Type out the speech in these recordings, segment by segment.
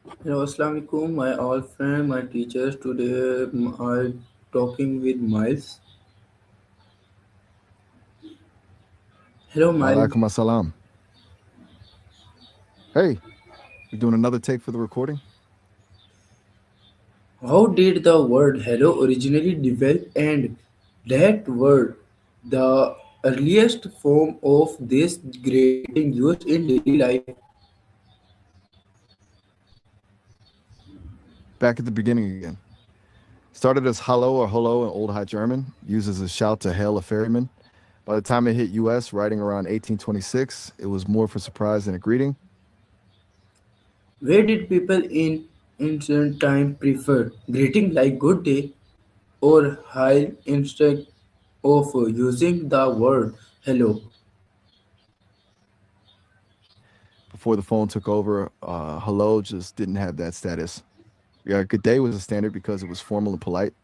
Hello, Assalamu alaikum, my old friend, my teachers. Today I'm talking with Miles. Hello, Miles. Walaikum assalam. Hey, we're doing another take for the recording. How did the word hello originally develop? And that word, the earliest form of this greeting used in daily life. Back at the beginning again. Started as hallo or hello in Old High German, used as a shout to hail a ferryman. By the time it hit US, writing around 1826, it was more for surprise than a greeting. Where did people in ancient time prefer greeting like good day or hi instead of using the word hello? Before the phone took over, hello just didn't have that status. Yeah, good day was a standard because it was formal and polite.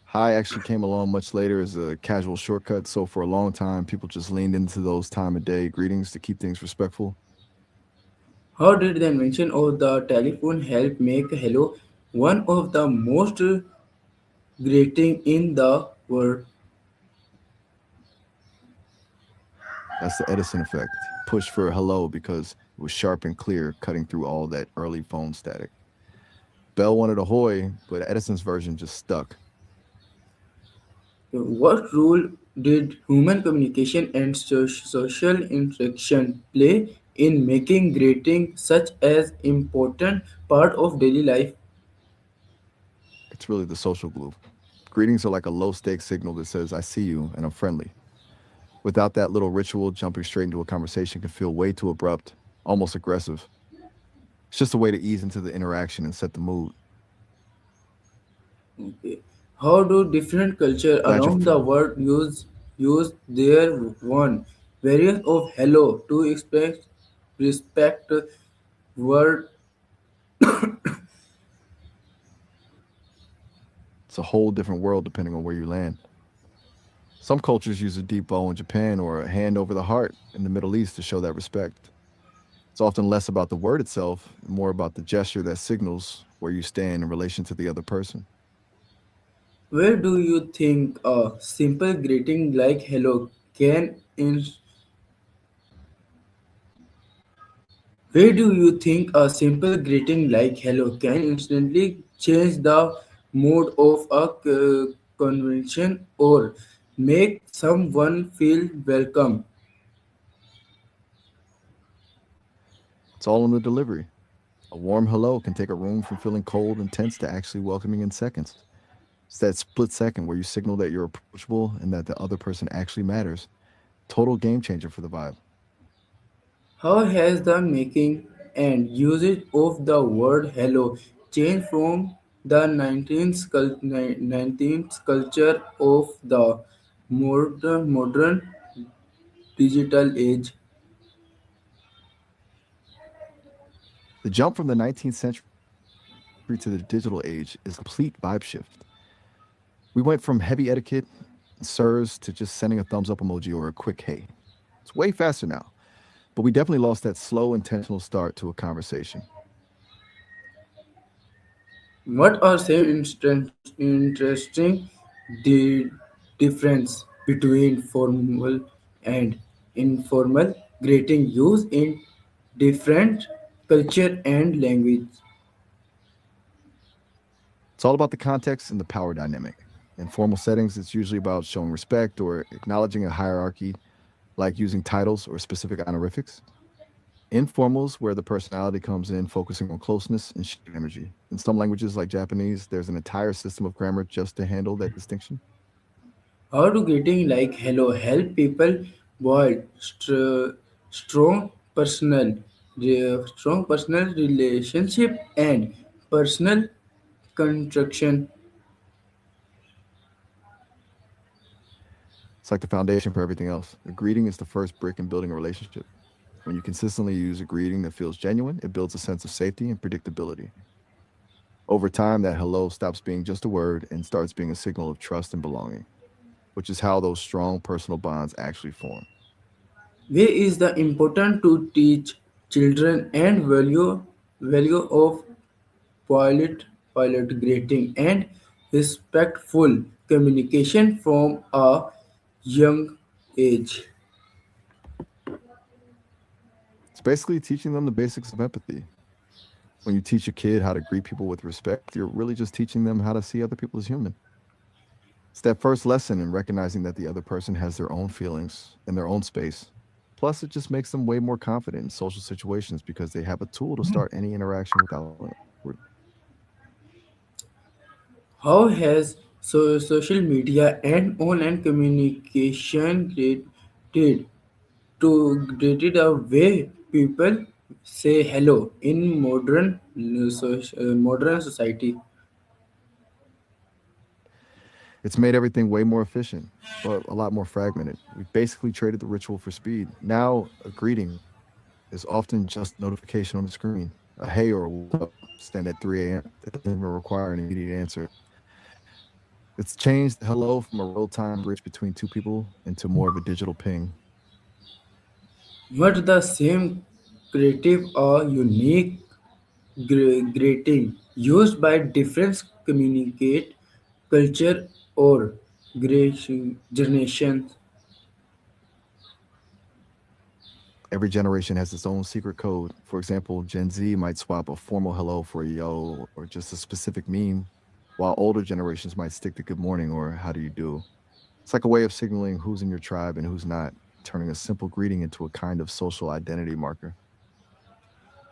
Hi actually came along much later as a casual shortcut, so for a long time, people just leaned into those time of day greetings to keep things respectful. How did the invention of the telephone help make hello one of the most greeting in the world? That's the Edison effect. Push for hello because it was sharp and clear, cutting through all that early phone static. Bell wanted ahoy, but Edison's version just stuck. What role did human communication and social interaction play in making greeting such as important part of daily life? It's really the social glue. Greetings are like a low stakes signal that says, I see you and I'm friendly. Without that little ritual, jumping straight into a conversation can feel way too abrupt, almost aggressive. It's just a way to ease into the interaction and set the mood. Okay. How do different culture Glad around the world use their one variant of hello to express respect word. it's a whole different world depending on where you land. Some cultures use a deep bow in Japan or a hand over the heart in the Middle East to show that respect. It's often less about the word itself and more about the gesture that signals where you stand in relation to the other person. Where do you think a simple greeting like hello can where do you think a simple greeting like hello can instantly change the mood of a convention or make someone feel welcome? It's all in the delivery. A warm hello can take a room from feeling cold and tense to actually welcoming in seconds. It's that split second where you signal that you're approachable and that the other person actually matters. Total game changer for the vibe. How has the making and usage of the word hello changed from the 19th culture of the modern digital age? The jump from the 19th century to the digital age is a complete vibe shift. We went from heavy etiquette and sirs to just sending a thumbs up emoji or a quick hey. It's way faster now, but we definitely lost that slow, intentional start to a conversation. What are some interesting the difference between formal and informal greeting used in different culture and language? It's all about the context and the power dynamic. In formal settings, it's usually about showing respect or acknowledging a hierarchy, like using titles or specific honorifics. Informals, where the personality comes in, focusing on closeness and shared energy. In some languages, like Japanese, there's an entire system of grammar just to handle that distinction. How do greeting like hello help people build strong strong personal relationship and personal construction? It's like the foundation for everything else. A greeting is the first brick in building a relationship. When you consistently use a greeting that feels genuine, it builds a sense of safety and predictability. Over time, that hello stops being just a word and starts being a signal of trust and belonging, which is how those strong personal bonds actually form. Where is the important to teach children and value of polite, polite greeting, and respectful communication from a young age. It's basically teaching them the basics of empathy. When you teach a kid how to greet people with respect, you're really just teaching them how to see other people as human. It's that first lesson in recognizing that the other person has their own feelings and their own space. Plus, it just makes them way more confident in social situations because they have a tool to start any interaction without effort. How has social media and online communication created a way people say hello in modern society? It's made everything way more efficient, but a lot more fragmented. We basically traded the ritual for speed. Now, a greeting is often just notification on the screen. A hey or a what's up stand at 3 a.m. That doesn't even require an immediate answer. It's changed hello from a real time bridge between two people into more of a digital ping. But the same creative or unique greeting used by different communicate culture or generations. Every generation has its own secret code. For example, Gen Z might swap a formal hello for a yo or just a specific meme, while older generations might stick to good morning or how do you do. It's like a way of signaling who's in your tribe and who's not, turning a simple greeting into a kind of social identity marker.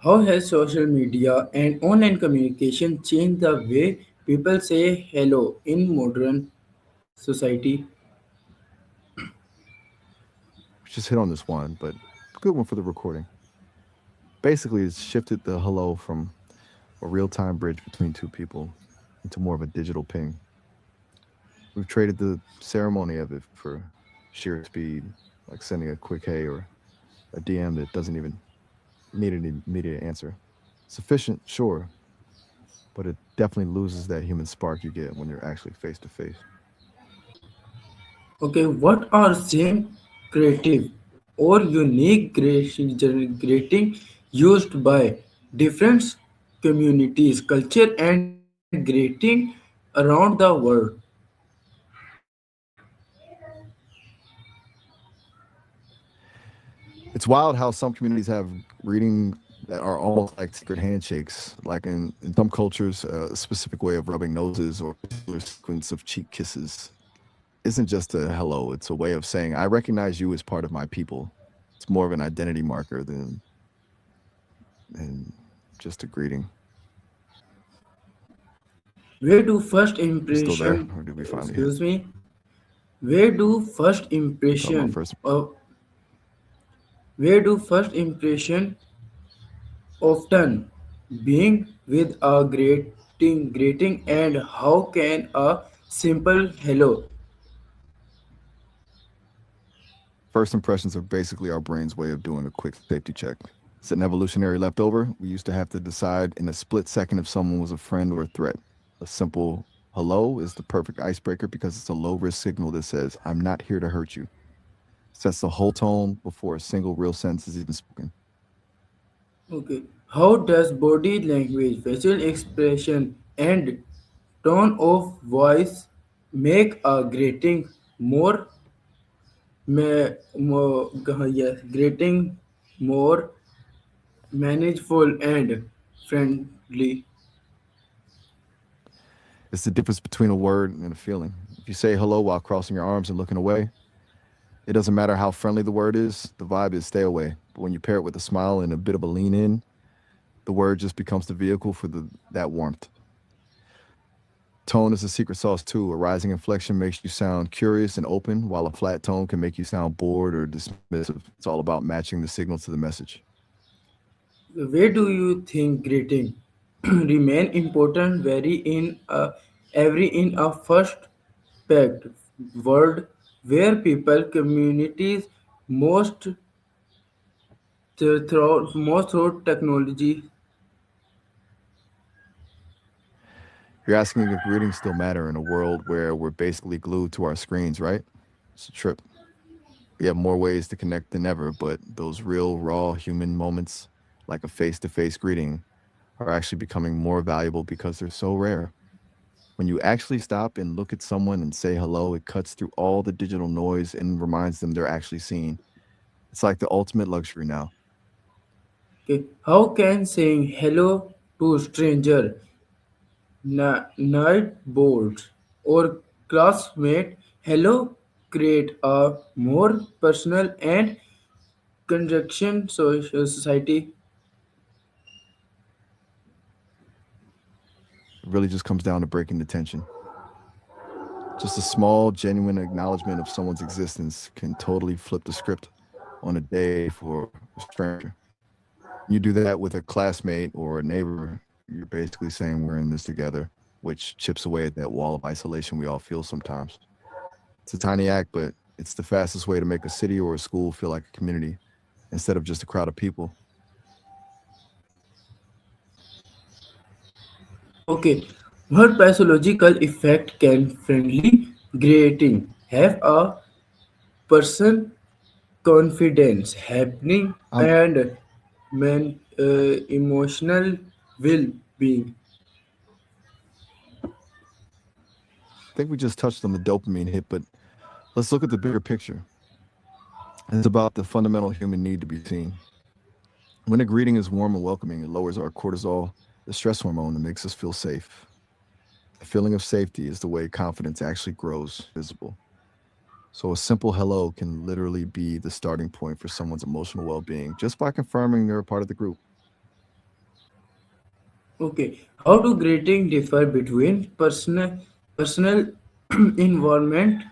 How has social media and online communication changed the way people say hello in modern society? We just hit on this one, but good one for the recording. Basically, it's shifted the hello from a real time bridge between two people into more of a digital ping. We've traded the ceremony of it for sheer speed, like sending a quick hey or a DM that doesn't even need an immediate answer. Sufficient, sure, but it definitely loses that human spark you get when you're actually face to face. Okay, what are same creative or unique greeting used by different communities, culture, and greeting around the world? It's wild how some communities have greetings that are almost like secret handshakes. Like in some cultures, a specific way of rubbing noses or a particular sequence of cheek kisses isn't just a hello, it's a way of saying, I recognize you as part of my people. It's more of an identity marker than just a greeting. Where do first You still there? impression, Or did we finally hit? excuse me, where do first We're talking about impression first. of where do first impression often being with a greeting and how can a simple hello. First impressions are basically our brain's way of doing a quick safety check. It's an evolutionary leftover. We used to have to decide in a split second if someone was a friend or a threat. A simple hello is the perfect icebreaker because it's a low risk signal that says, I'm not here to hurt you. Sets the whole tone before a single real sentence is even spoken. Okay, how does body language, facial expression, and tone of voice make a greeting more, yes, greeting more manageable and friendly? It's the difference between a word and a feeling. If you say hello while crossing your arms and looking away, it doesn't matter how friendly the word is, the vibe is stay away. But when you pair it with a smile and a bit of a lean in, the word just becomes the vehicle for that warmth. Tone is a secret sauce too. A rising inflection makes you sound curious and open, while a flat tone can make you sound bored or dismissive. It's all about matching the signal to the message. Where do you think greeting remain important very in a, every in a first packed world where people communities most through technology. You're asking if greetings still matter in a world where we're basically glued to our screens, right? It's a trip. We have more ways to connect than ever, but those real, raw human moments, like a face to face greeting, are actually becoming more valuable because they're so rare. When you actually stop and look at someone and say hello, it cuts through all the digital noise and reminds them they're actually seen. It's like the ultimate luxury now. Okay. How can saying hello to stranger, night board, or classmate hello create a more personal and connection society? It really just comes down to breaking the tension. Just a small, genuine acknowledgement of someone's existence can totally flip the script on a day for a stranger. You do that with a classmate or a neighbor, you're basically saying we're in this together, which chips away at that wall of isolation we all feel sometimes. It's a tiny act, but it's the fastest way to make a city or a school feel like a community instead of just a crowd of people. Okay, what pathological effect can friendly greeting have a person confidence happening I'm, and emotional well-being? I think we just touched on the dopamine hit, but let's look at the bigger picture. It's about the fundamental human need to be seen. When a greeting is warm and welcoming, it lowers our cortisol, the stress hormone that makes us feel safe. The feeling of safety is the way confidence actually grows visible. So a simple hello can literally be the starting point for someone's emotional well-being just by confirming they're a part of the group. Okay, how do greeting differ between personal environment,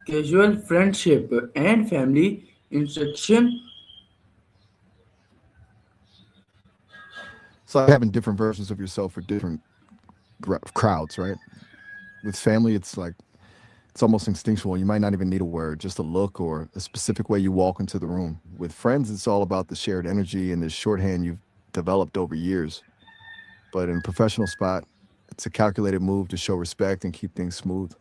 casual friendship, and family instruction? It's like having different versions of yourself for different crowds, right? With family, it's almost instinctual. You might not even need a word, just a look or a specific way you walk into the room. With friends, it's all about the shared energy and the shorthand you've developed over years. But in a professional spot, it's a calculated move to show respect and keep things smooth.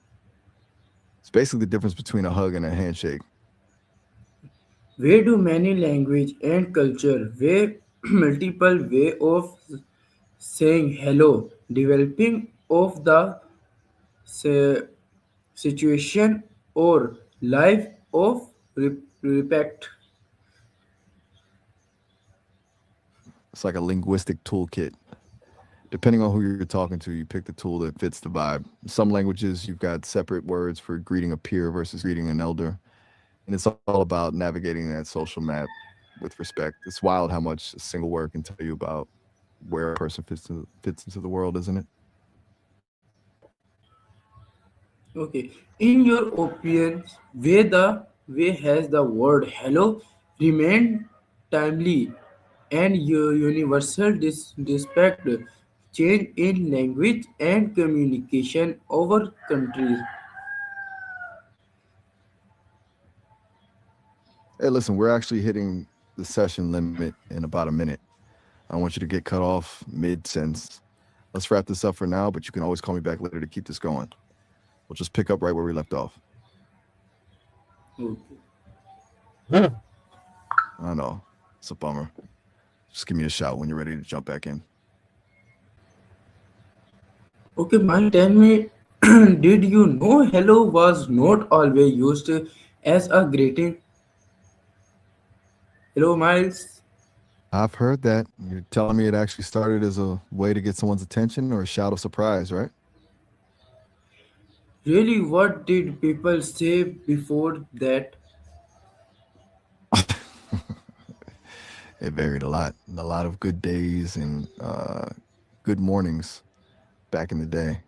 It's basically the difference between a hug and a handshake. Where do many language and culture, where multiple way of saying hello, developing of the si- situation or life of respect? It's like a linguistic toolkit. Depending on who you're talking to, you pick the tool that fits the vibe. In some languages, you've got separate words for greeting a peer versus greeting an elder. And it's all about navigating that social map with respect. It's wild how much a single word can tell you about where a person fits into the world, isn't it? Okay. In your opinion, where has the word hello remained timely and universal despite change in language and communication over countries? Hey, listen, we're actually hitting the session limit in about a minute. I don't want you to get cut off mid sentence. Let's wrap this up for now, but you can always call me back later to keep this going. We'll just pick up right where we left off. Okay. I know. It's a bummer. Just give me a shout when you're ready to jump back in. Okay, Mike, tell me, did you know hello was not always used as a greeting? Hello, Miles. I've heard that. You're telling me it actually started as a way to get someone's attention or a shout of surprise, right? Really, what did people say before that? It varied a lot. A lot of good days and good mornings back in the day.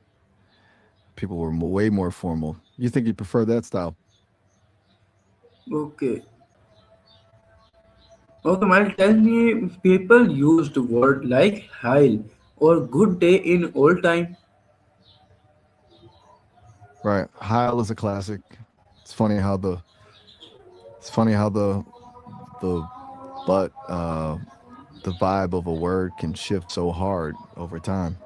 People were way more formal. You think you prefer that style? Okay. Okay, Miles, tell me, people used word like hi or good day in old time. Right. Heil is a classic. It's funny how the it's funny how the but the vibe of a word can shift so hard over time.